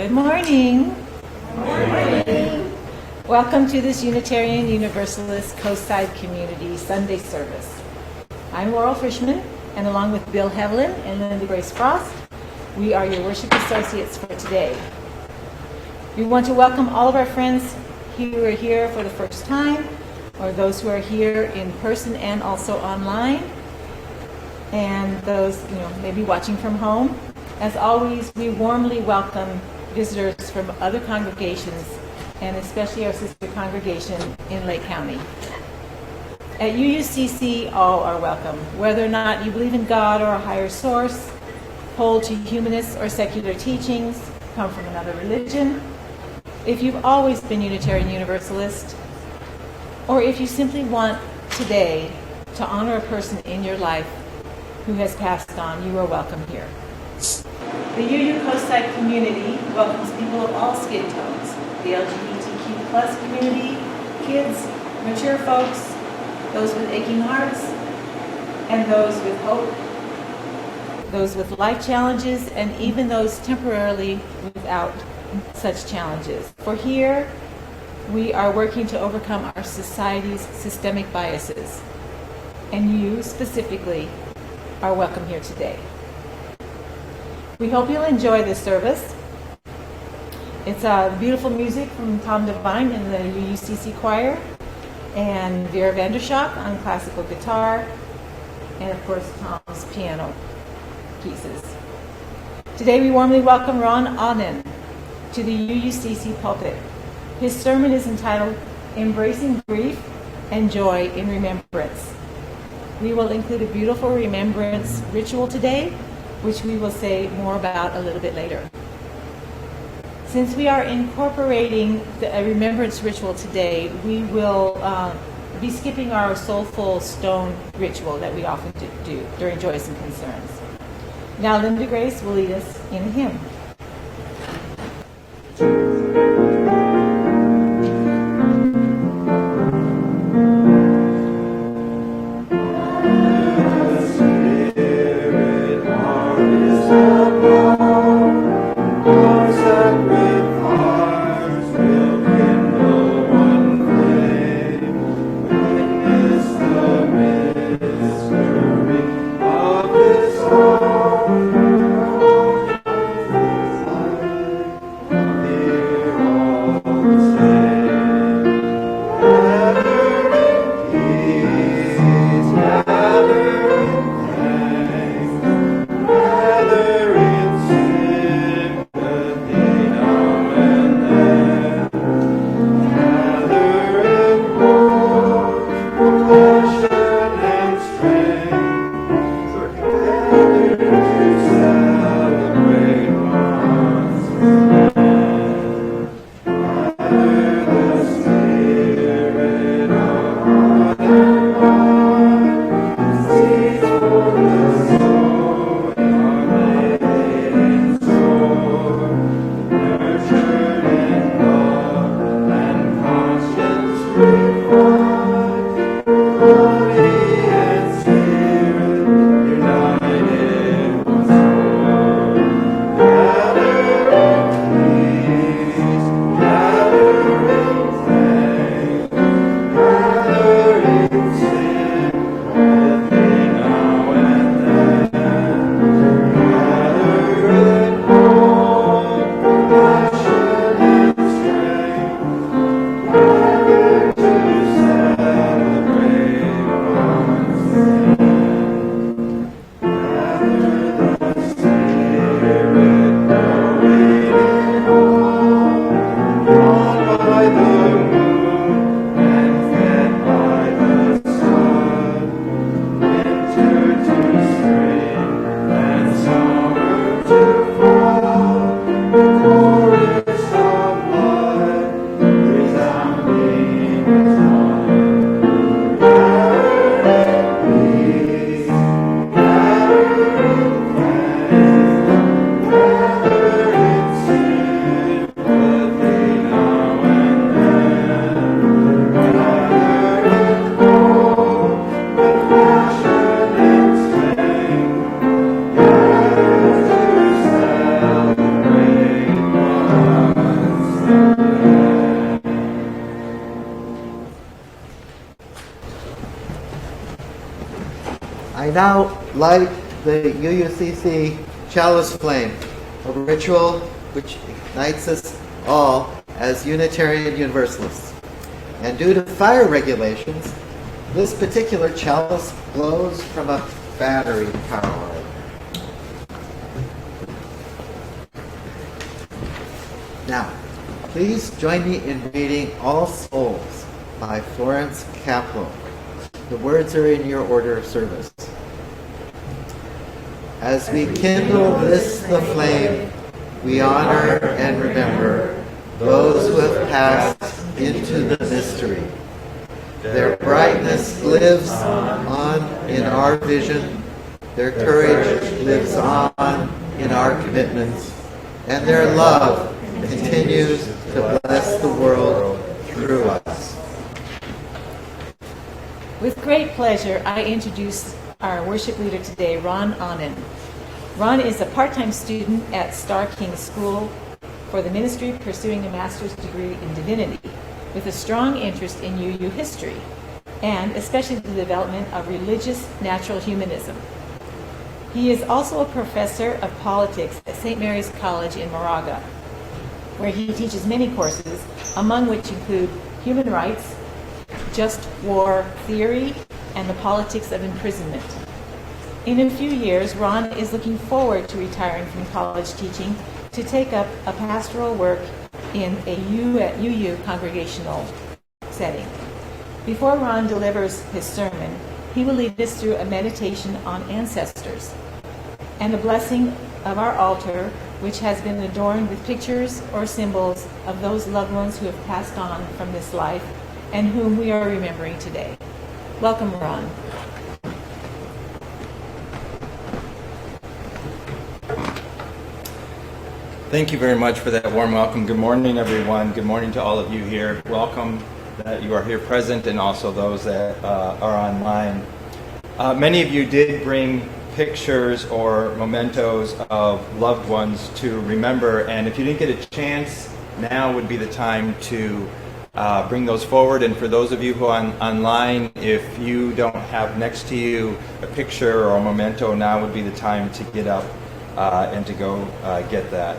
Good morning. Good morning. Welcome to this Unitarian Universalist Coastside Community Sunday service. I'm Laurel Frischman, and along with Bill Hevlin and Linda Grace Frost, we are your worship associates for today. We want to welcome all of our friends who are here for the first time, or those who are here in person and also online, and those maybe watching from home. As always, we warmly welcome visitors from other congregations, and especially our sister congregation in Lake County. At UUCC, all are welcome, whether or not you believe in God or a higher source, hold to humanist or secular teachings, come from another religion, if you've always been Unitarian Universalist, or if you simply want today to honor a person in your life who has passed on, you are welcome here. The UU Coastside community welcomes people of all skin tones, the LGBTQ plus community, kids, mature folks, those with aching hearts, and those with hope, those with life challenges, and even those temporarily without such challenges. For here, we are working to overcome our society's systemic biases, and you specifically are welcome here today. We hope you'll enjoy this service. It's beautiful music from Tom Devine in the UUCC choir, and Vera Vandershock on classical guitar, and of course Tom's piano pieces. Today we warmly welcome Ron Ahnen to the UUCC pulpit. His sermon is entitled Embracing Grief and Joy in Remembrance. We will include a beautiful remembrance ritual today, which we will say more about a little bit later. Since we are incorporating a remembrance ritual today, we will be skipping our soulful stone ritual that we often do during Joys and Concerns. Now Linda Grace will lead us in a hymn. I now light the UUCC Chalice flame, a ritual which ignites us all as Unitarian Universalists. And due to fire regulations, this particular chalice glows from a battery power. Now, please join me in reading All Souls by Florence Kaplow. The words are in your order of service. As we kindle this the flame, we honor and remember those who have passed into the mystery. Their brightness lives on in our vision, their courage lives on in our commitments, and their love continues to bless the world through us. With great pleasure, I introduce our worship leader today, Ron Ahnen. Ron is a part-time student at Star King School for the ministry, pursuing a master's degree in divinity, with a strong interest in UU history, and especially the development of religious natural humanism. He is also a professor of politics at St. Mary's College in Moraga, where he teaches many courses, among which include human rights, just war theory, and the politics of imprisonment. In a few years, Ron is looking forward to retiring from college teaching to take up a pastoral work in a UU congregational setting. Before Ron delivers his sermon, he will lead us through a meditation on ancestors and a blessing of our altar, which has been adorned with pictures or symbols of those loved ones who have passed on from this life and whom we are remembering today. Welcome, Ron. Thank you very much for that warm welcome. Good morning, everyone. Good morning to all of you here. Welcome that you are here present and also those that are online. Many of you did bring pictures or mementos of loved ones to remember, and if you didn't get a chance, now would be the time to bring those forward. And for those of you who are online, if you don't have next to you a picture or a memento, now would be the time to get up and to go get that.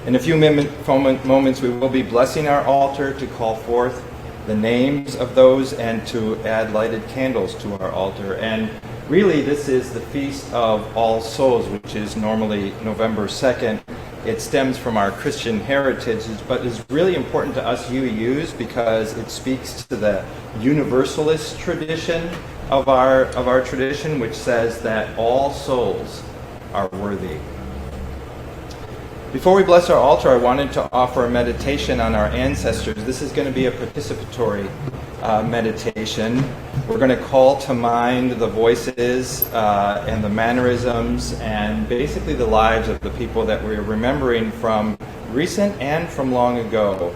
In a few moments, we will be blessing our altar to call forth the names of those and to add lighted candles to our altar. And really, this is the Feast of All Souls, which is normally November 2nd. It stems from our Christian heritage, but is really important to us UUs because it speaks to the universalist tradition of our tradition, which says that all souls are worthy. Before we bless our altar, I wanted to offer a meditation on our ancestors. This is going to be a participatory meditation. We're going to call to mind the voices and the mannerisms and basically the lives of the people that we're remembering from recent and from long ago.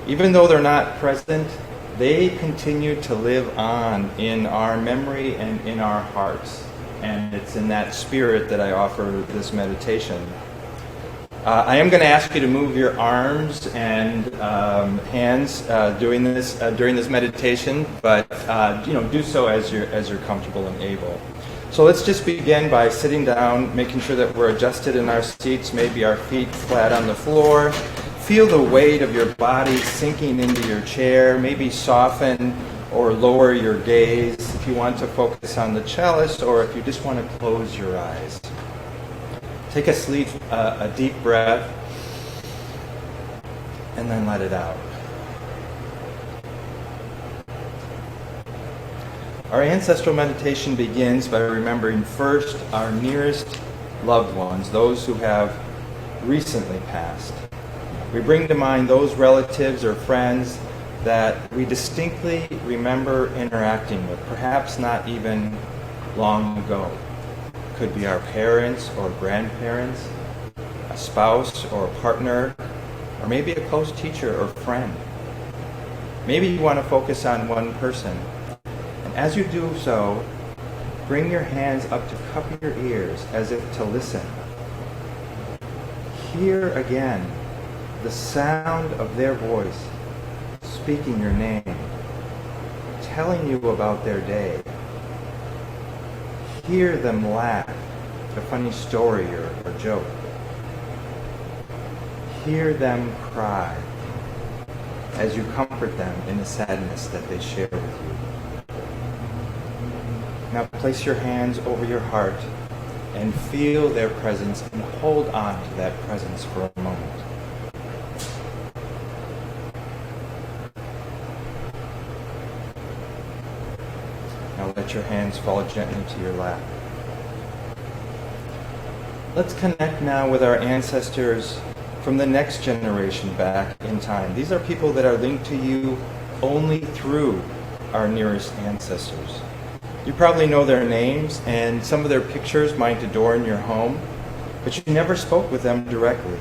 Even though they're not present, they continue to live on in our memory and in our hearts. And it's in that spirit that I offer this meditation. I am going to ask you to move your arms and hands during this meditation, but do so as you're comfortable and able. So let's just begin by sitting down, making sure that we're adjusted in our seats, maybe our feet flat on the floor. Feel the weight of your body sinking into your chair. Maybe soften or lower your gaze if you want to focus on the chalice, or if you just want to close your eyes. Take a deep breath, and then let it out. Our ancestral meditation begins by remembering first our nearest loved ones, those who have recently passed. We bring to mind those relatives or friends that we distinctly remember interacting with, perhaps not even long ago. Could be our parents or grandparents, a spouse or a partner, or maybe a close teacher or friend. Maybe you want to focus on one person. And as you do so, bring your hands up to cup your ears as if to listen. Hear again the sound of their voice, speaking your name, telling you about their day. hear them laugh at a funny story or joke. Hear them cry as you comfort them in the sadness that they share with you. Now place your hands over your heart and feel their presence and hold on to that presence for a moment. Now let your hands fall gently to your lap. Let's connect now with our ancestors from the next generation back in time. These are people that are linked to you only through our nearest ancestors. You probably know their names, and some of their pictures might adorn your home, but you never spoke with them directly.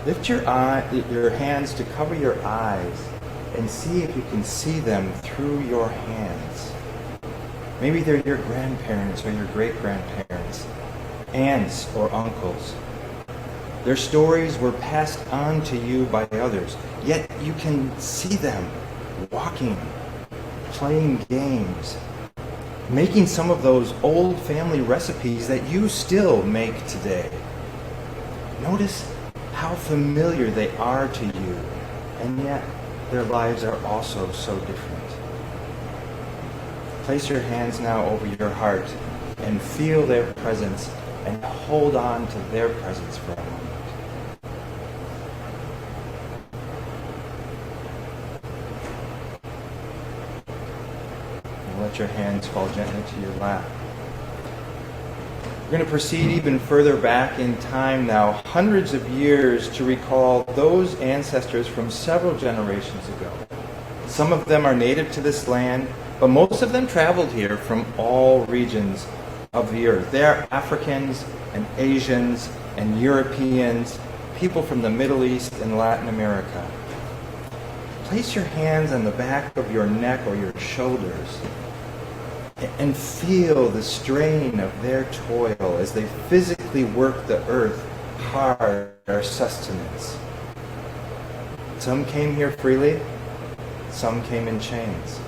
Lift your hands to cover your eyes and see if you can see them through your hands. Maybe they're your grandparents or your great-grandparents, aunts or uncles. Their stories were passed on to you by others, yet you can see them walking, playing games, making some of those old family recipes that you still make today. Notice how familiar they are to you, and yet their lives are also so different. Place your hands now over your heart and feel their presence and hold on to their presence for a moment. Let your hands fall gently to your lap. We're going to proceed even further back in time now, hundreds of years, to recall those ancestors from several generations ago. Some of them are native to this land, but most of them traveled here from all regions of the earth. They are Africans and Asians and Europeans, people from the Middle East and Latin America. Place your hands on the back of your neck or your shoulders and feel the strain of their toil as they physically work the earth hard for sustenance. Some came here freely, some came in chains.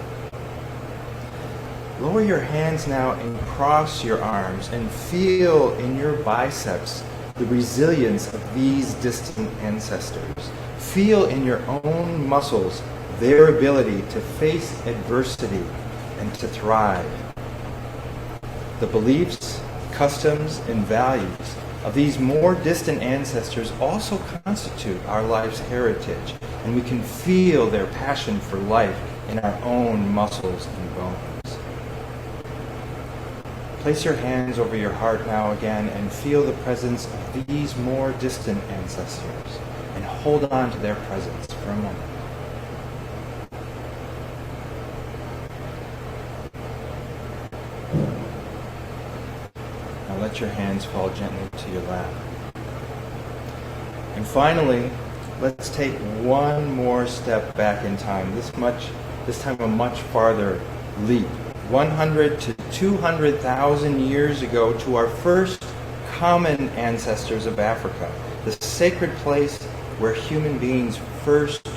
Lower your hands now and cross your arms and feel in your biceps the resilience of these distant ancestors. Feel in your own muscles their ability to face adversity and to thrive. The beliefs, customs, and values of these more distant ancestors also constitute our life's heritage, and we can feel their passion for life in our own muscles and bones. Place your hands over your heart now again and feel the presence of these more distant ancestors, and hold on to their presence for a moment. Now let your hands fall gently to your lap. And finally, let's take one more step back in time, this time a much farther leap, 100 to 200,000 years ago, to our first common ancestors of Africa, the sacred place where human beings first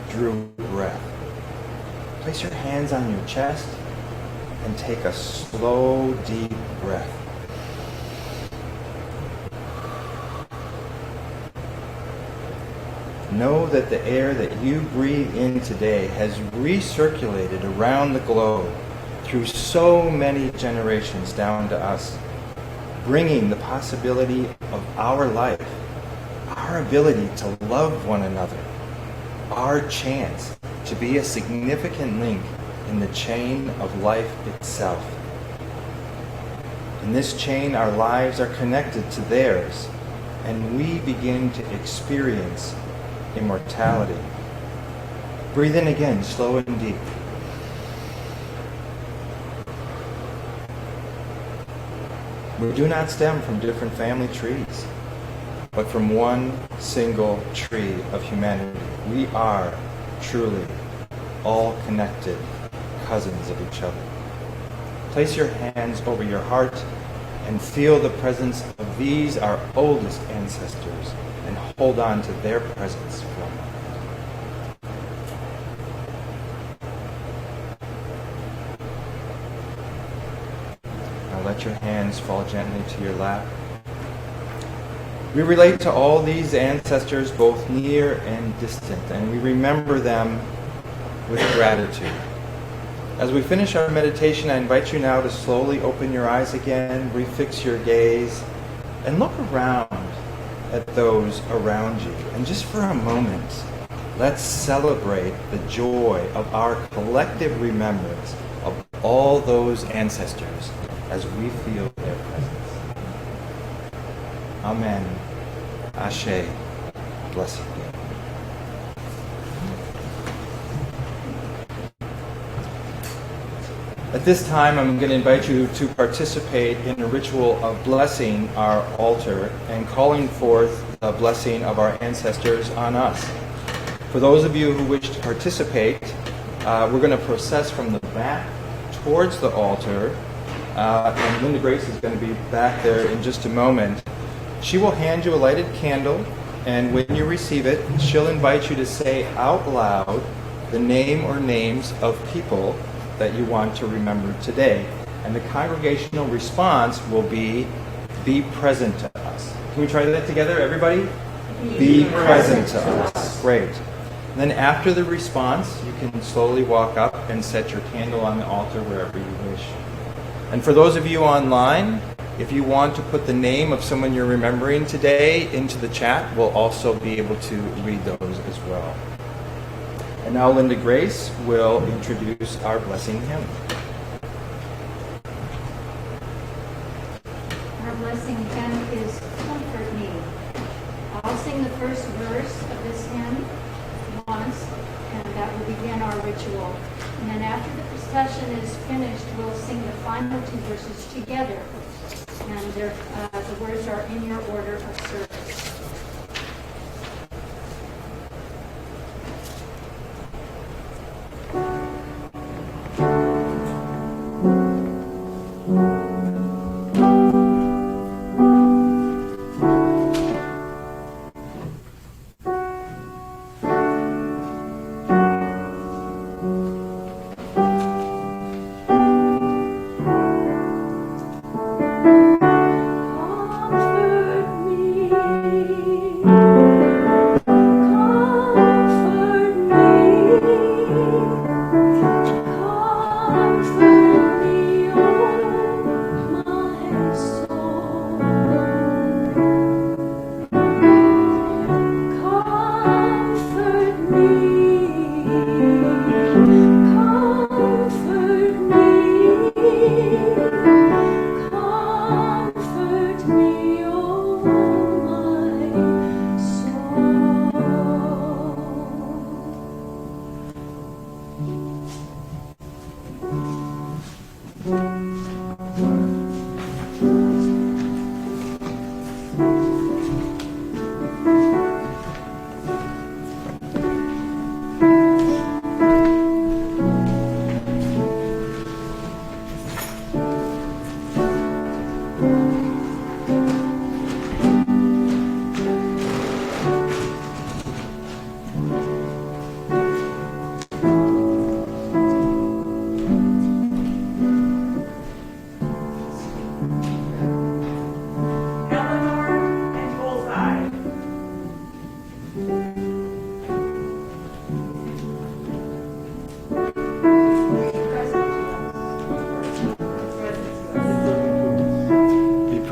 drew breath. Place your hands on your chest and take a slow, deep breath. Know that the air that you breathe in today has recirculated around the globe through so many generations down to us, bringing the possibility of our life, our ability to love one another, our chance to be a significant link in the chain of life itself. In this chain, our lives are connected to theirs, and we begin to experience immortality. Breathe in again, slow and deep. We do not stem from different family trees, but from one single tree of humanity. We are truly all connected cousins of each other. Place your hands over your heart and feel the presence of these, our oldest ancestors, and hold on to their presence for a moment. Now let your hands fall gently to your lap. We relate to all these ancestors, both near and distant, and we remember them with gratitude. As we finish our meditation, I invite you now to slowly open your eyes again, refix your gaze, and look around at those around you. And just for a moment, let's celebrate the joy of our collective remembrance of all those ancestors as we feel their presence. Amen. Ashe. Blessed be. At this time, I'm going to invite you to participate in a ritual of blessing our altar and calling forth the blessing of our ancestors on us. For those of you who wish to participate, we're going to process from the back towards the altar, and Linda Grace is going to be back there in just a moment. She will hand you a lighted candle, and when you receive it, she'll invite you to say out loud the name or names of people that you want to remember today. And the congregational response will be present to us. Can we try that together, everybody? Be present to us. Great. And then after the response, you can slowly walk up and set your candle on the altar wherever you wish. And for those of you online, if you want to put the name of someone you're remembering today into the chat, we'll also be able to read those as well. And now Linda Grace will introduce our blessing hymn. Our blessing hymn is Comfort Me. I'll sing the first verse of this hymn once, and that will begin our ritual. And then after the procession is finished, we'll sing the final two verses together. And the words are in your order of service.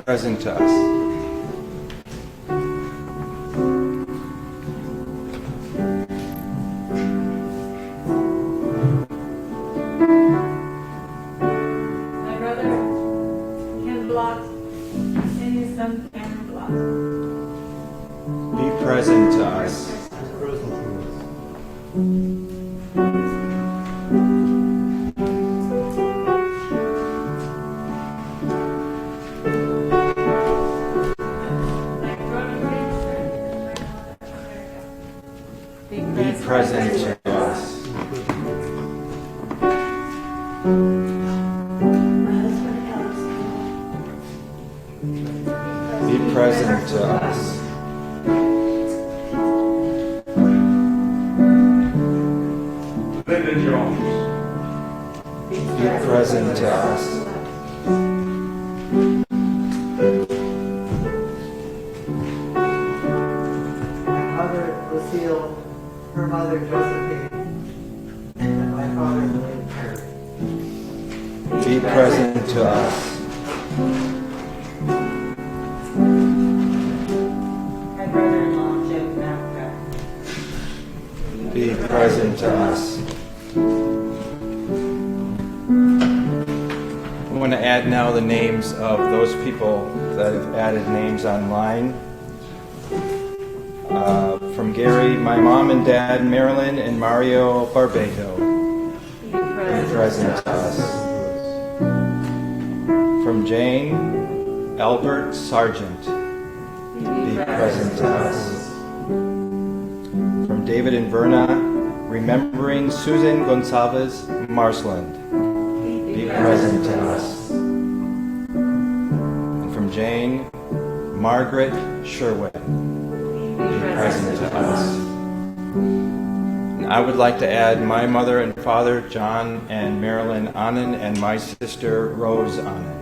Present to us. My brother Ken Blott and his son Cameron Blott. Be present to us. Present to us. Be present to us. Linda Jones. Be present to us. her mother Josephine, and my father William Perry. Be present to us. My brother-in-law, Joe Malka. Be present to us. I want to add now the names of those people that have added names online. From Gary, my mom and dad, Marilyn and Mario Barbato. Be present to us. From Jane, Albert Sargent. Be present to us. From David and Verna, remembering Susan Gonçalves Marsland. Be present to us. And from Jane, Margaret Sherwood. Be present to us. And I would like to add my mother and father, John and Marilyn Ahnen, and my sister, Rose Ahnen.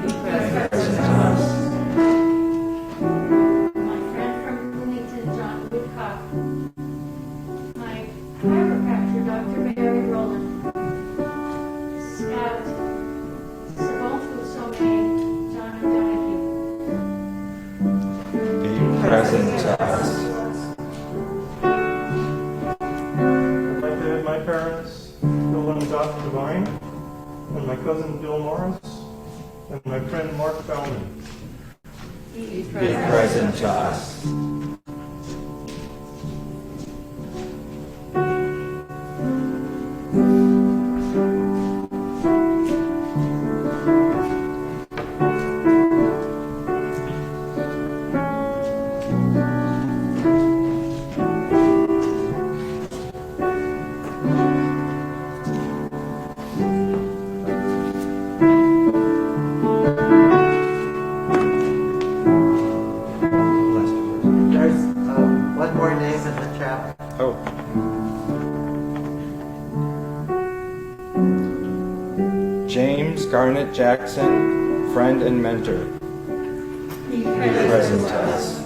Be present to us. My friend from Bloomington, John Woodcock. My chiropractor, Dr. Mary Rowland. Scout, Savonfu Somé, John Donahue. Be present to us. I'd like to add my parents, Bill and Dot Devine, and my cousin Bill Morris, and my friend Mark Bellman. Be present to us. There's one more name in the chat. Oh. James Garnett Jackson, friend and mentor. Be present to us.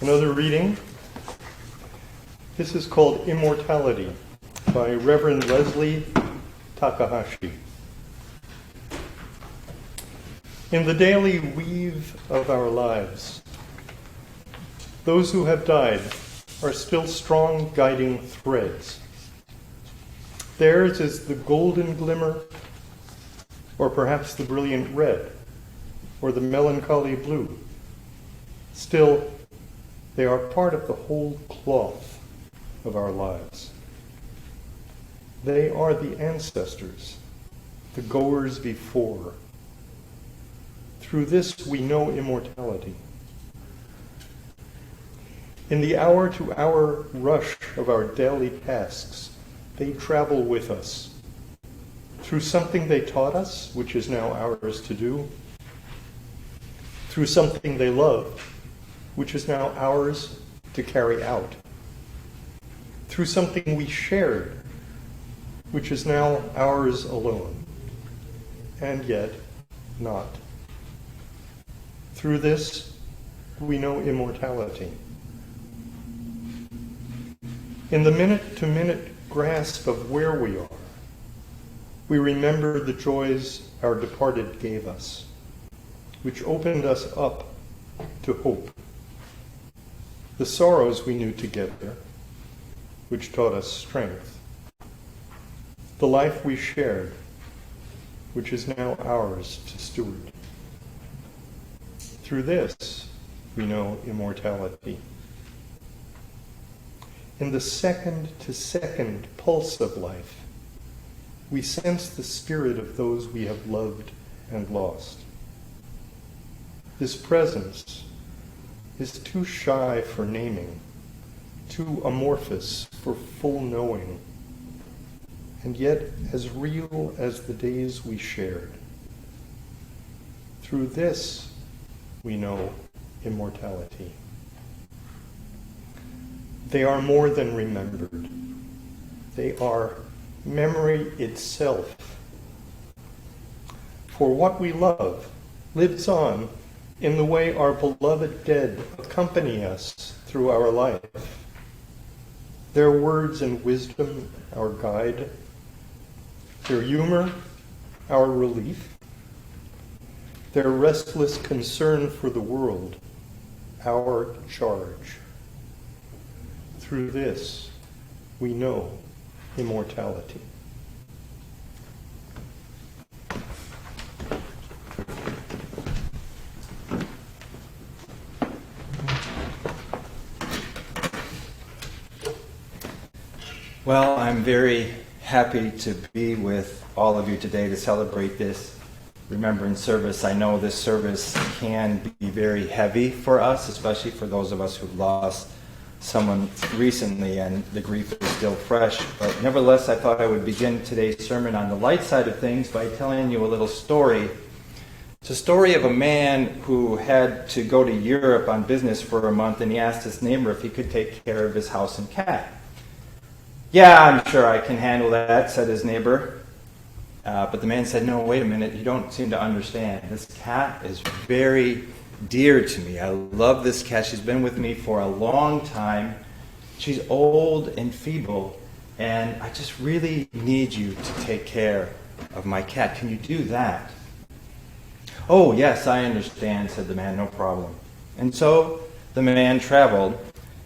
Another reading. This is called Immortality by Reverend Leslie Takahashi. In the daily weave of our lives, those who have died are still strong guiding threads. Theirs is the golden glimmer, or perhaps the brilliant red, or the melancholy blue. Still, they are part of the whole cloth of our lives. They are the ancestors, the goers before. Through this we know immortality. In the hour-to-hour rush of our daily tasks, they travel with us. Through something they taught us, which is now ours to do. through something they loved, which is now ours to carry out, through something we shared, which is now ours alone, and yet not. Through this, we know immortality. In the minute-to-minute grasp of where we are, we remember the joys our departed gave us, which opened us up to hope. The sorrows we knew together, which taught us strength. The life we shared, which is now ours to steward. Through this, we know immortality. In the second-to-second pulse of life, we sense the spirit of those we have loved and lost. This presence is too shy for naming, too amorphous for full knowing, and yet as real as the days we shared. Through this, we know immortality. They are more than remembered. They are memory itself. For what we love lives on in the way our beloved dead accompany us through our life. Their words and wisdom, our guide. Their humor, our relief. Their restless concern for the world, our charge. Through this, we know immortality. Well, I'm very happy to be with all of you today to celebrate this Remembrance service. I know this service can be very heavy for us, especially for those of us who've lost someone recently and the grief is still fresh. But nevertheless, I thought I would begin today's sermon on the light side of things by telling you a little story. It's a story of a man who had to go to Europe on business for a month, and he asked his neighbor if he could take care of his house and cat. "Yeah, I'm sure I can handle that," said his neighbor. But the man said, "No, wait a minute, you don't seem to understand. This cat is very dear to me. I love this cat. She's been with me for a long time. She's old and feeble, and I just really need you to take care of my cat. Can you do that?" "Oh, yes, I understand," said the man, "no problem." And so the man traveled,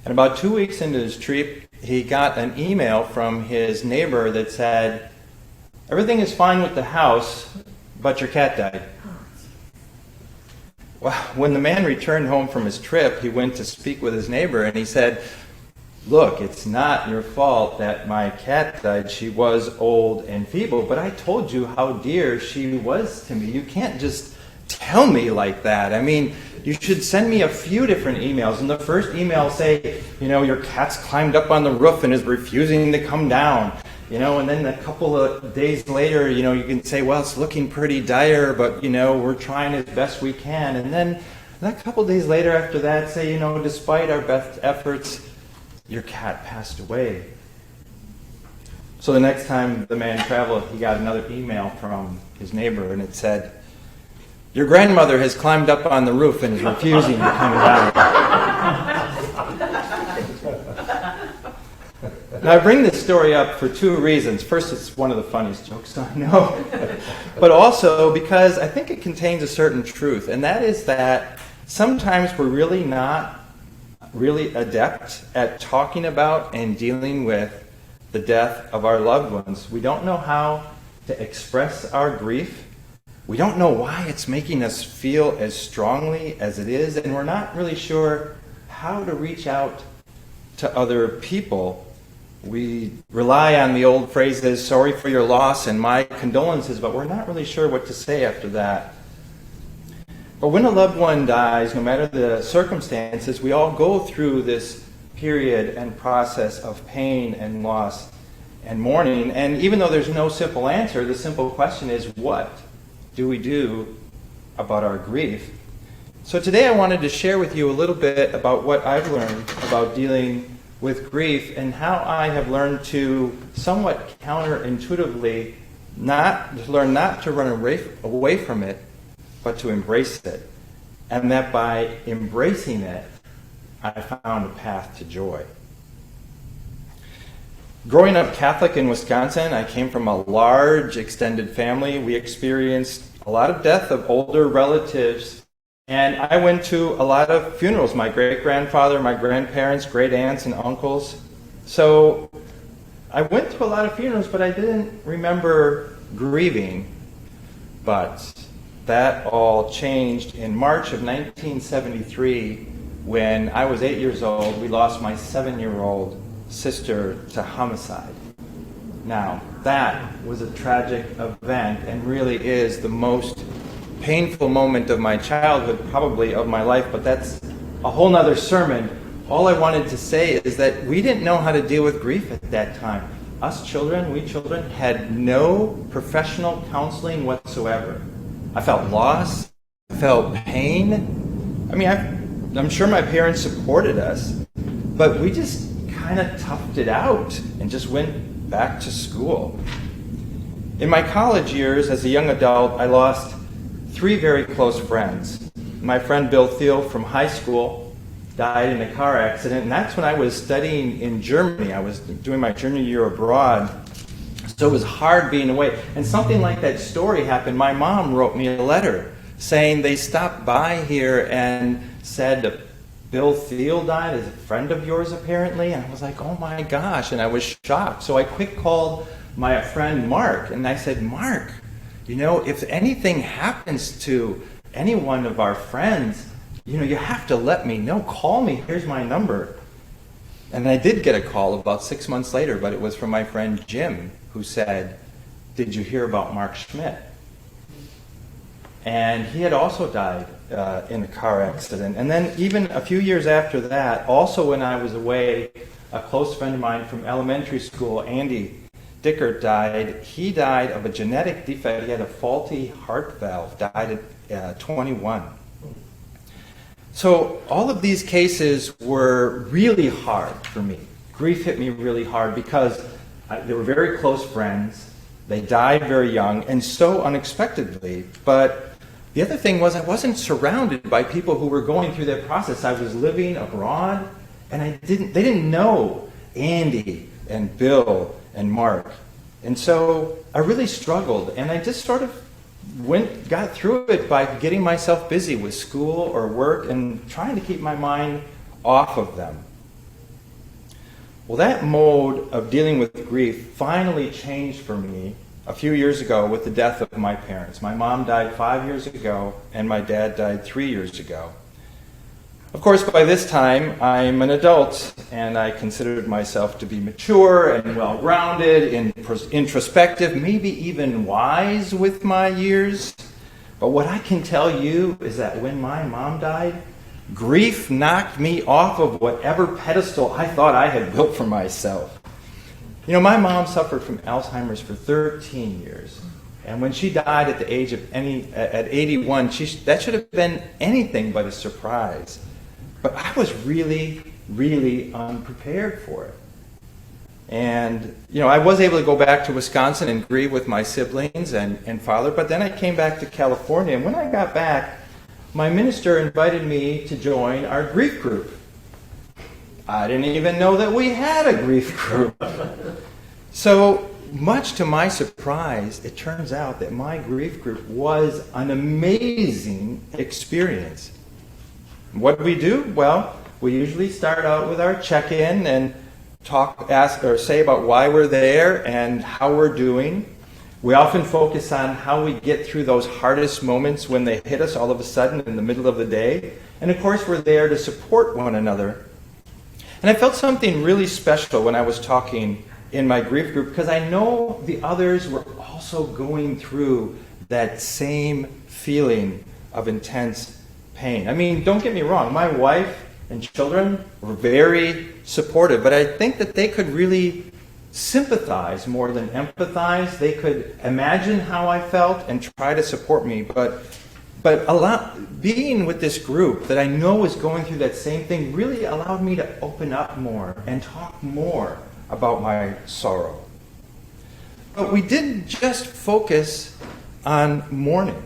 and about 2 weeks into his trip, he got an email from his neighbor that said, "Everything is fine with the house, but your cat died." Well, when the man returned home from his trip, he went to speak with his neighbor, and he said, "Look, it's not your fault that my cat died. She was old and feeble, but I told you how dear she was to me. You can't just tell me like that. I mean, you should send me a few different emails. And the first email say, your cat's climbed up on the roof and is refusing to come down. And then a couple of days later, you can say, well, it's looking pretty dire, but, we're trying as best we can. And then a couple of days later after that, say, despite our best efforts, your cat passed away. So the next time the man traveled, he got another email from his neighbor, and it said, "Your grandmother has climbed up on the roof and is refusing to come down." Now, I bring this story up for two reasons. First, it's one of the funniest jokes I know. But also because I think it contains a certain truth, and that is that sometimes we're really not really adept at talking about and dealing with the death of our loved ones. We don't know how to express our grief. We don't know why it's making us feel as strongly as it is, and we're not really sure how to reach out to other people. We rely on the old phrases, "sorry for your loss" and "my condolences," but we're not really sure what to say after that. But when a loved one dies, no matter the circumstances, we all go through this period and process of pain and loss and mourning. And even though there's no simple answer, the simple question is, what do we do about our grief? So today I wanted to share with you a little bit about what I've learned about dealing with grief and how I have learned to somewhat counterintuitively learn not to run away from it, but to embrace it. And that by embracing it, I found a path to joy. Growing up Catholic in Wisconsin, I came from a large extended family. We experienced a lot of death of older relatives, and I went to a lot of funerals. My great-grandfather, my grandparents, great-aunts, and uncles. So I went to a lot of funerals, but I didn't remember grieving. But that all changed in March of 1973 when I was 8 years old. We lost my 7-year-old sister to homicide. Now, that was a tragic event and really is the most painful moment of my childhood, probably of my life, but that's a whole nother sermon. All I wanted to say is that we didn't know how to deal with grief at that time. We children, had no professional counseling whatsoever. I felt loss, I felt pain. I mean, I'm sure my parents supported us, but we just kind of toughed it out and just went back to school. In my college years as a young adult, I lost 3 very close friends. My friend Bill Thiel from high school died in a car accident, and that's when I was studying in Germany. I was doing my junior year abroad, so it was hard being away. And something like that story happened. My mom wrote me a letter saying they stopped by here and said, Bill Thiel died, as a friend of yours apparently. And I was like, oh my gosh, and I was shocked. So I quick called my friend Mark, and I said, Mark, if anything happens to any one of our friends, you have to let me know. Call me. Here's my number. And I did get a call about 6 months later, but it was from my friend Jim, who said, did you hear about Mark Schmidt? And he had also died in a car accident. And then even a few years after that, also when I was away, a close friend of mine from elementary school, Andy Dickert, died. He died of a genetic defect. He had a faulty heart valve, died at 21. So all of these cases were really hard for me. Grief hit me really hard because they were very close friends. They died very young and so unexpectedly. But the other thing was I wasn't surrounded by people who were going through that process. I was living abroad, and they didn't know Andy and Bill and Mark. And so I really struggled, and I just sort of got through it by getting myself busy with school or work and trying to keep my mind off of them. Well, that mode of dealing with grief finally changed for me a few years ago with the death of my parents. My mom died 5 years ago, and my dad died 3 years ago. Of course, by this time, I'm an adult, and I considered myself to be mature and well-grounded and introspective, maybe even wise with my years. But what I can tell you is that when my mom died, grief knocked me off of whatever pedestal I thought I had built for myself. My mom suffered from Alzheimer's for 13 years. And when she died at the age of at 81, that should have been anything but a surprise. But I was really, really unprepared for it. And, I was able to go back to Wisconsin and grieve with my siblings and father, but then I came back to California. And when I got back, my minister invited me to join our grief group. I didn't even know that we had a grief group. So, much to my surprise, it turns out that my grief group was an amazing experience. What do we do? Well, we usually start out with our check-in and say about why we're there and how we're doing. We often focus on how we get through those hardest moments when they hit us all of a sudden in the middle of the day. And of course, we're there to support one another. And I felt something really special when I was talking in my grief group because I know the others were also going through that same feeling of intense pain. I mean, don't get me wrong, my wife and children were very supportive, but I think that they could really sympathize more than empathize. They could imagine how I felt and try to support me, but But being with this group that I know was going through that same thing really allowed me to open up more and talk more about my sorrow. But we didn't just focus on mourning.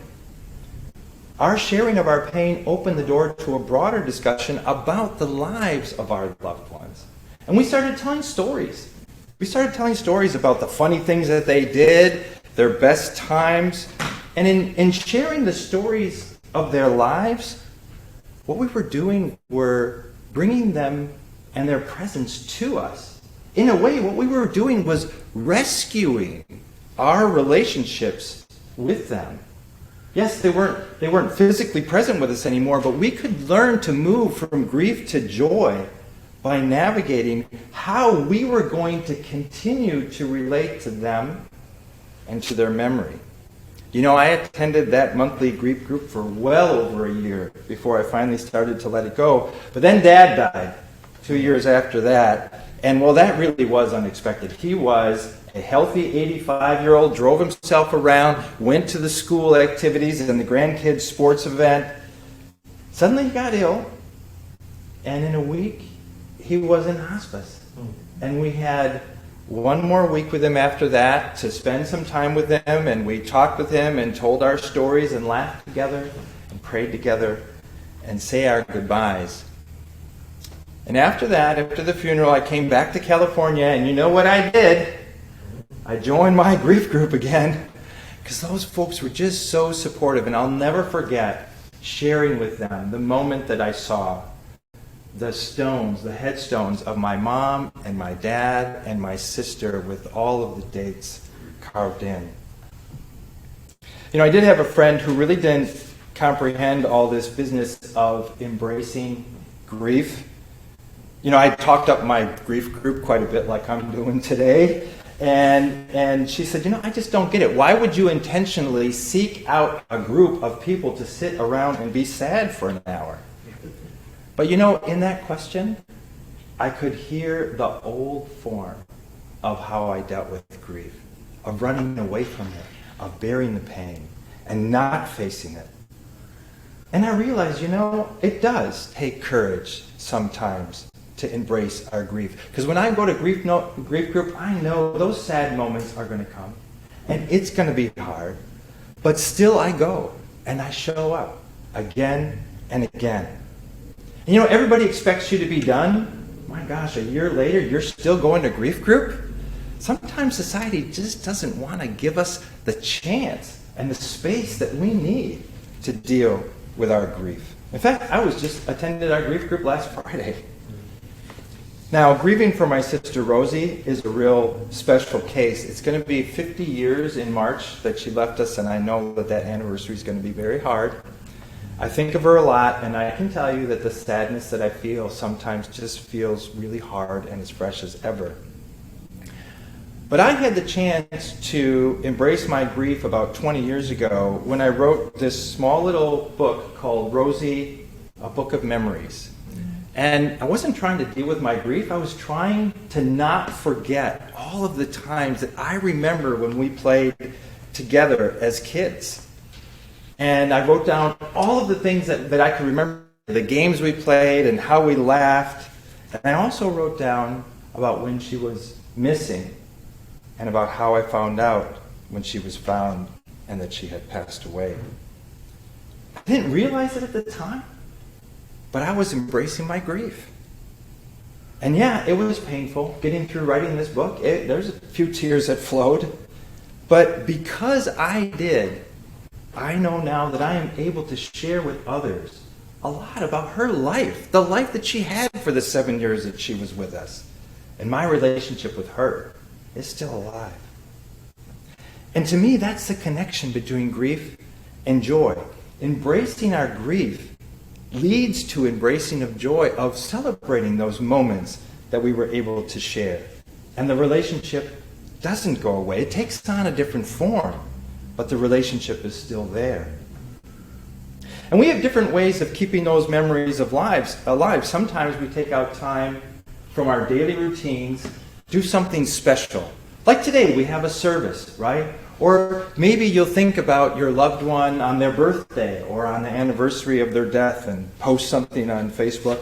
Our sharing of our pain opened the door to a broader discussion about the lives of our loved ones. And we started telling stories. We started telling stories about the funny things that they did, their best times. And in sharing the stories of their lives, what we were doing were bringing them and their presence to us. In a way, what we were doing was rescuing our relationships with them. Yes, they weren't physically present with us anymore, but we could learn to move from grief to joy by navigating how we were going to continue to relate to them and to their memory. You know, I attended that monthly grief group for well over a year before I finally started to let it go. But then Dad died 2 years after that. And well, that really was unexpected. He was a healthy 85-year-old, drove himself around, went to the school activities and the grandkids' sports event. Suddenly he got ill, and in a week he was in hospice. And we had one more week with him after that to spend some time with him, and we talked with him and told our stories and laughed together and prayed together and say our goodbyes. And after that, after the funeral, I came back to California, and you know what I did? I joined my grief group again, because those folks were just so supportive, and I'll never forget sharing with them the moment that I saw the stones, the headstones of my mom and my dad and my sister with all of the dates carved in. You know, I did have a friend who really didn't comprehend all this business of embracing grief. You know, I talked up my grief group quite a bit like I'm doing today. And she said, you know, I just don't get it. Why would you intentionally seek out a group of people to sit around and be sad for an hour? But you know, in that question, I could hear the old form of how I dealt with grief, of running away from it, of bearing the pain, and not facing it. And I realized, you know, it does take courage sometimes to embrace our grief. Because when I go to grief group, I know those sad moments are going to come. And it's going to be hard. But still I go and I show up again and again. And you know, everybody expects you to be done. My gosh, a year later, you're still going to grief group? Sometimes society just doesn't want to give us the chance and the space that we need to deal with our grief. In fact, I was just attended our grief group last Friday. Now, grieving for my sister Rosie is a real special case. It's going to be 50 years in March that she left us, and I know that that anniversary is going to be very hard. I think of her a lot, and I can tell you that the sadness that I feel sometimes just feels really hard and as fresh as ever. But I had the chance to embrace my grief about 20 years ago when I wrote this small little book called Rosie, A Book of Memories. And I wasn't trying to deal with my grief. I was trying to not forget all of the times that I remember when we played together as kids. And I wrote down all of the things that I could remember, the games we played and how we laughed. And I also wrote down about when she was missing and about how I found out when she was found and that she had passed away. I didn't realize it at the time, but I was embracing my grief. And yeah, it was painful getting through writing this book. There's a few tears that flowed. But because I did, I know now that I am able to share with others a lot about her life, the life that she had for the 7 years that she was with us. And my relationship with her is still alive. And to me, that's the connection between grief and joy. Embracing our grief leads to embracing of joy, of celebrating those moments that we were able to share. And the relationship doesn't go away. It takes on a different form, but the relationship is still there. And we have different ways of keeping those memories alive. Sometimes we take out time from our daily routines, do something special. Like today, we have a service, right? Or maybe you'll think about your loved one on their birthday or on the anniversary of their death and post something on Facebook.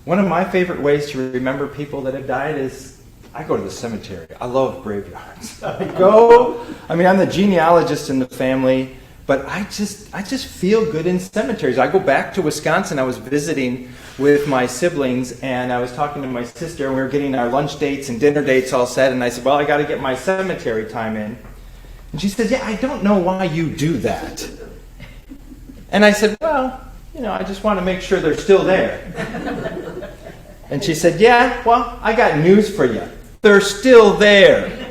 One of my favorite ways to remember people that have died is I go to the cemetery. I love graveyards. I'm the genealogist in the family, but I just feel good in cemeteries. I go back to Wisconsin. I was visiting with my siblings, and I was talking to my sister, and we were getting our lunch dates and dinner dates all set, and I said, well, I got to get my cemetery time in. And she said, yeah, I don't know why you do that. And I said, well, I just want to make sure they're still there. And she said, yeah, well, I got news for you. They're still there.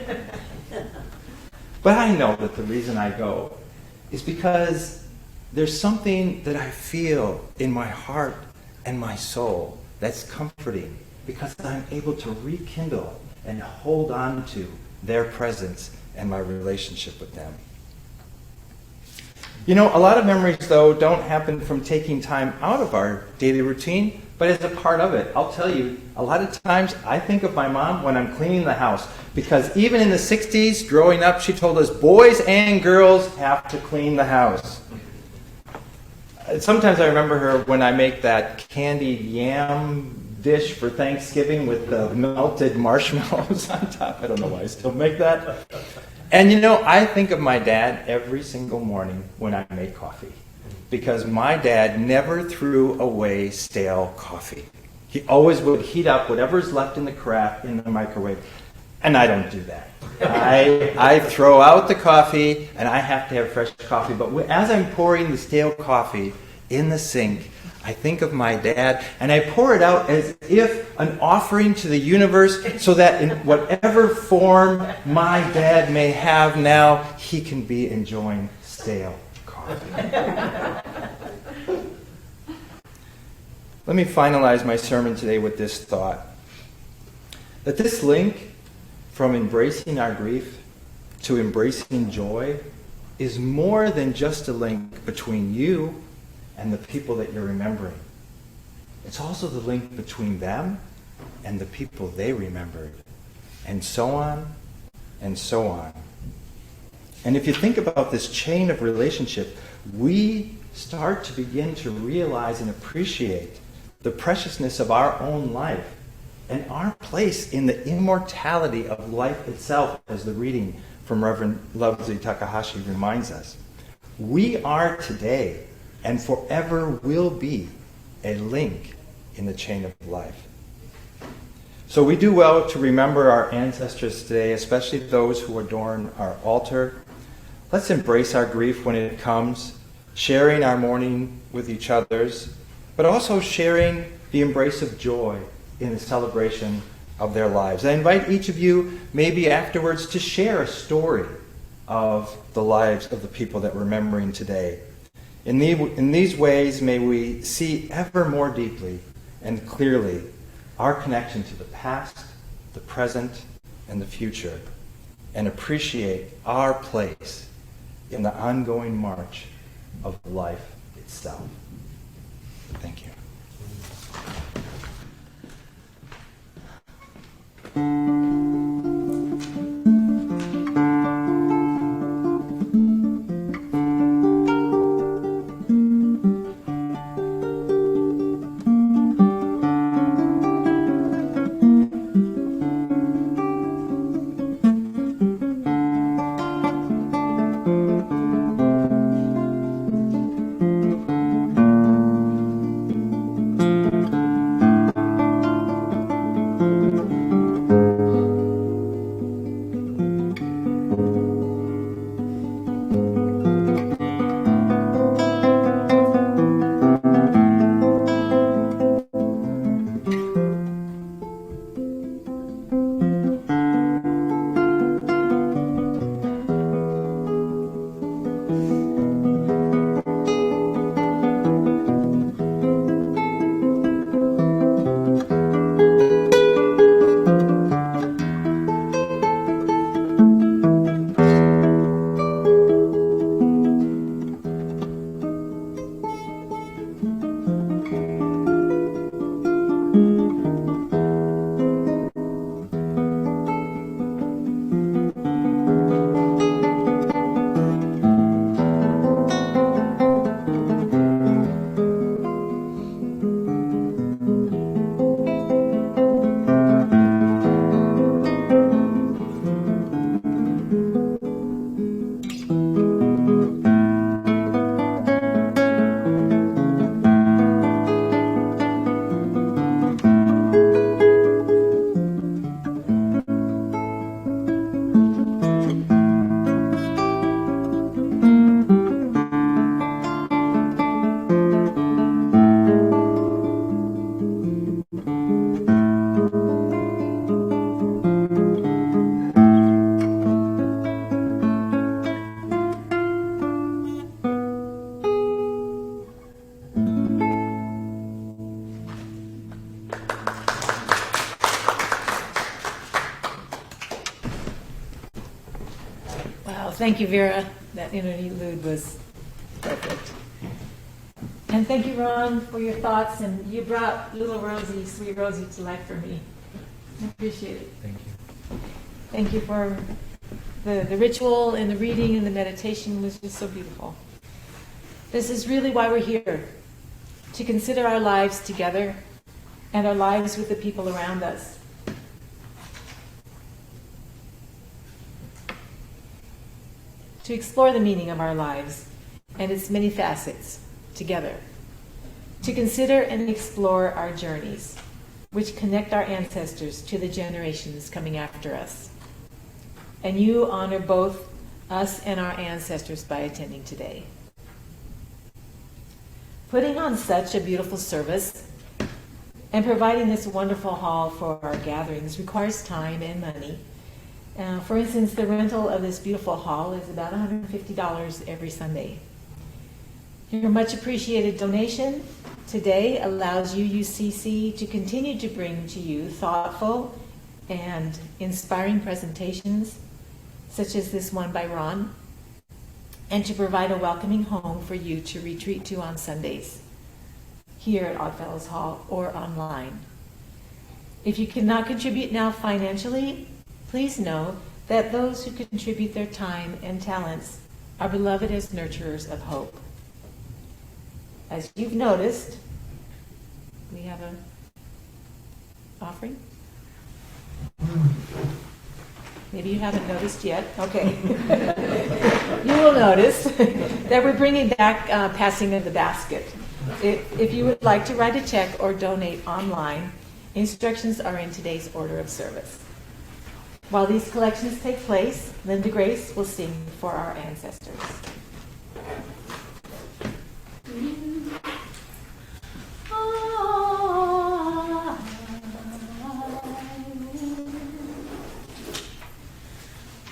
But I know that the reason I go is because there's something that I feel in my heart and my soul that's comforting, because I'm able to rekindle and hold on to their presence and my relationship with them. A lot of memories, though, don't happen from taking time out of our daily routine, but as a part of it. I'll tell you, a lot of times I think of my mom when I'm cleaning the house, because even in the 60s, growing up, she told us boys and girls have to clean the house. Sometimes I remember her when I make that candied yam dish for Thanksgiving with the melted marshmallows on top. I don't know why I still make that. And I think of my dad every single morning when I make coffee, because my dad never threw away stale coffee. He always would heat up whatever's left in the carafe in the microwave, and I don't do that. I throw out the coffee, and I have to have fresh coffee. But as I'm pouring the stale coffee in the sink, I think of my dad, and I pour it out as if an offering to the universe, so that in whatever form my dad may have now, he can be enjoying stale coffee. Let me finalize my sermon today with this thought: that this link from embracing our grief to embracing joy is more than just a link between you and the people that you're remembering. It's also the link between them and the people they remembered, and so on and so on. And if you think about this chain of relationship, we start to begin to realize and appreciate the preciousness of our own life and our place in the immortality of life itself, as the reading from Reverend Lovely Takahashi reminds us. We are today and forever will be a link in the chain of life. So we do well to remember our ancestors today, especially those who adorn our altar. Let's embrace our grief when it comes, sharing our mourning with each other's, but also sharing the embrace of joy in the celebration of their lives. I invite each of you, maybe afterwards, to share a story of the lives of the people that we're remembering today. In these ways, may we see ever more deeply and clearly our connection to the past, the present, and the future, and appreciate our place in the ongoing march of life itself. Thank you. Oh, thank you, Vera. That interlude was perfect. And thank you, Ron, for your thoughts. And you brought little Rosie, sweet Rosie, to life for me. I appreciate it. Thank you. Thank you for the ritual and the reading and the meditation was just so beautiful. This is really why we're here, to consider our lives together and our lives with the people around us. To explore the meaning of our lives and its many facets together. To consider and explore our journeys, which connect our ancestors to the generations coming after us. And you honor both us and our ancestors by attending today. Putting on such a beautiful service and providing this wonderful hall for our gatherings requires time and money. For instance, the rental of this beautiful hall is about $150 every Sunday. Your much appreciated donation today allows UUCC to continue to bring to you thoughtful and inspiring presentations, such as this one by Ron, and to provide a welcoming home for you to retreat to on Sundays, here at Oddfellows Hall or online. If you cannot contribute now financially, please know that those who contribute their time and talents are beloved as nurturers of hope. As you've noticed, we have an offering. Maybe you haven't noticed yet. Okay. You will notice that we're bringing back passing of the basket. If you would like to write a check or donate online, instructions are in today's order of service. While these collections take place, Linda Grace will sing for our ancestors.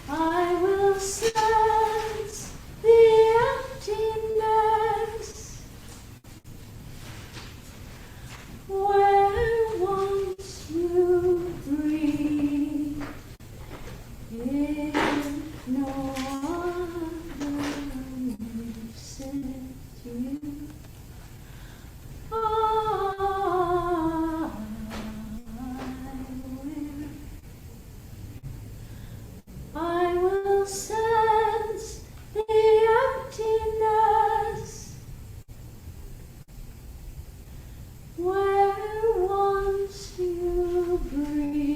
I will sense the emptiness where once you breathe, if no other misses you. I will sense the emptiness where once you breathe.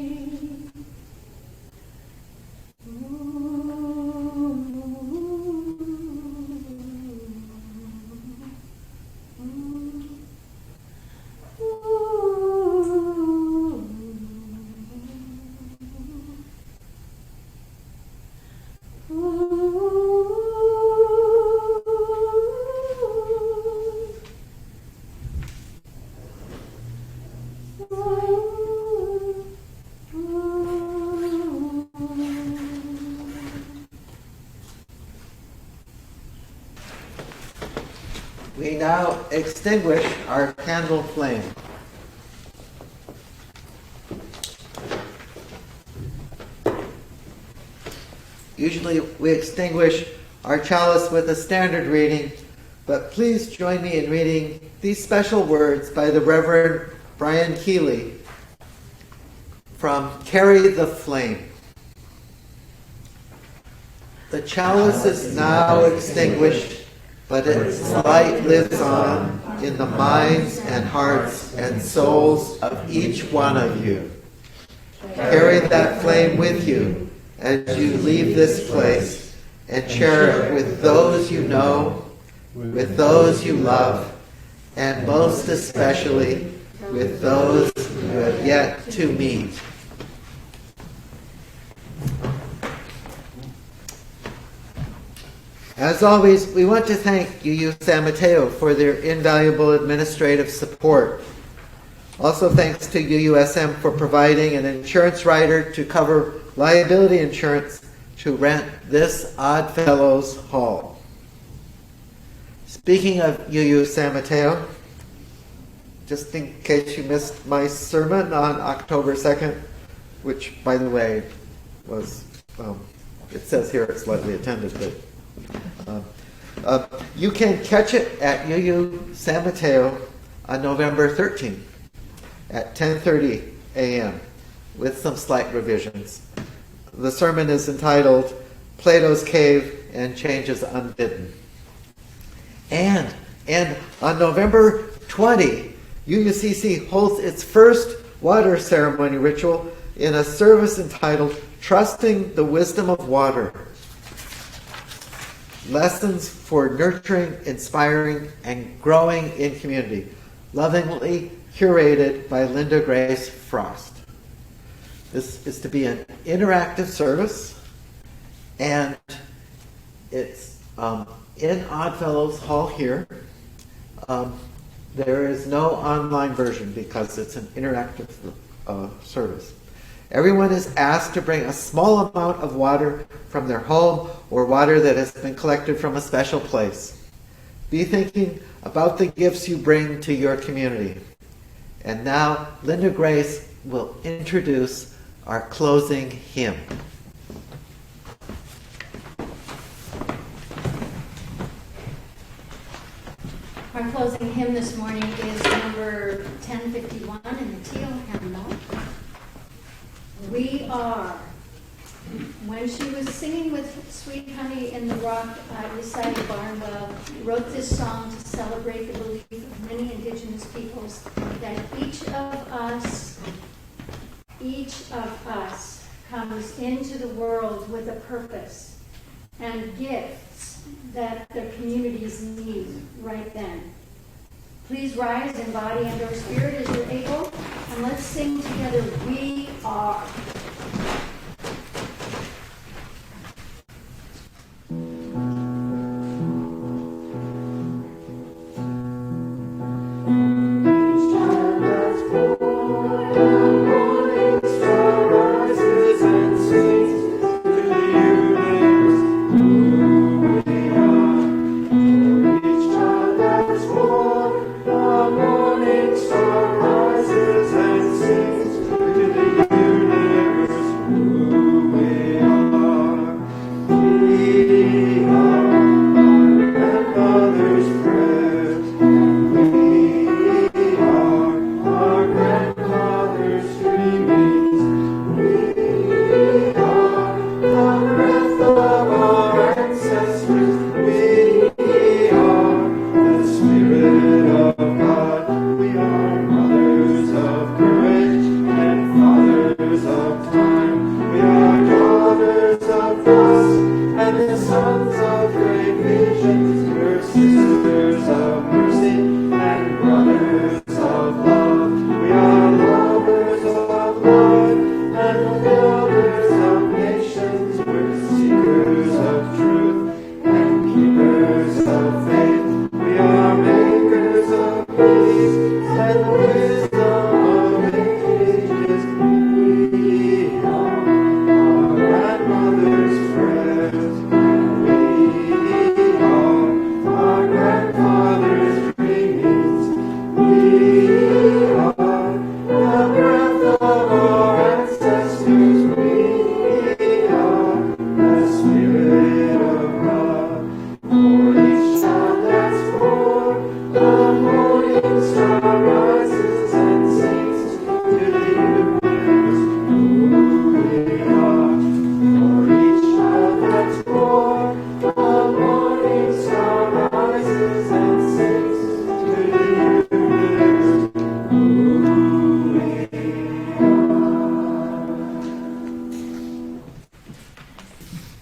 We now extinguish our candle flame. Usually we extinguish our chalice with a standard reading, but please join me in reading these special words by the Reverend Brian Keeley from Carry the Flame. The chalice is now extinguished, but its light lives on in the minds and hearts and souls of each one of you. Carry that flame with you as you leave this place and share it with those you know, with those you love, and most especially with those you have yet to meet. As always, we want to thank UU San Mateo for their invaluable administrative support. Also thanks to UUSM for providing an insurance rider to cover liability insurance to rent this Oddfellows Hall. Speaking of UU San Mateo, just in case you missed my sermon on October 2nd, which, by the way, was it says here it's lightly attended, but you can catch it at UU San Mateo on November 13th at 10:30 a.m. with some slight revisions. The sermon is entitled Plato's Cave and Changes Unbidden. And on November 20, UUCC holds its first water ceremony ritual in a service entitled Trusting the Wisdom of Water. Lessons for nurturing, inspiring, and growing in community. Lovingly curated by Linda Grace Frost. This is to be an interactive service, and it's in Oddfellows Hall here. There is no online version because it's an interactive service. Everyone is asked to bring a small amount of water from their home or water that has been collected from a special place. Be thinking about the gifts you bring to your community. And now, Linda Grace will introduce our closing hymn. Our closing hymn this morning is number 1051 in the Teal hymnal. We Are. When she was singing with Sweet Honey in the Rock beside Barnwell, wrote this song to celebrate the belief of many indigenous peoples that each of us comes into the world with a purpose and gifts that their communities need right then. Please rise in body and or spirit as you're able, and let's sing together, We Are.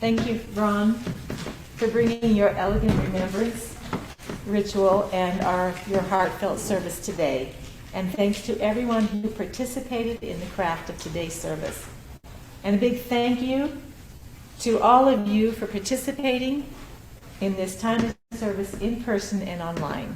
Thank you, Ron, for bringing your elegant remembrance ritual and your heartfelt service today. And thanks to everyone who participated in the craft of today's service. And a big thank you to all of you for participating in this time of service in person and online.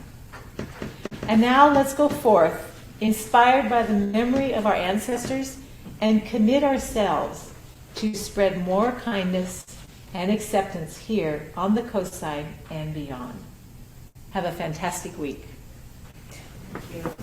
And now let's go forth, inspired by the memory of our ancestors, and commit ourselves to spread more kindness and acceptance here on the coastside and beyond. Have a fantastic week. Thank you.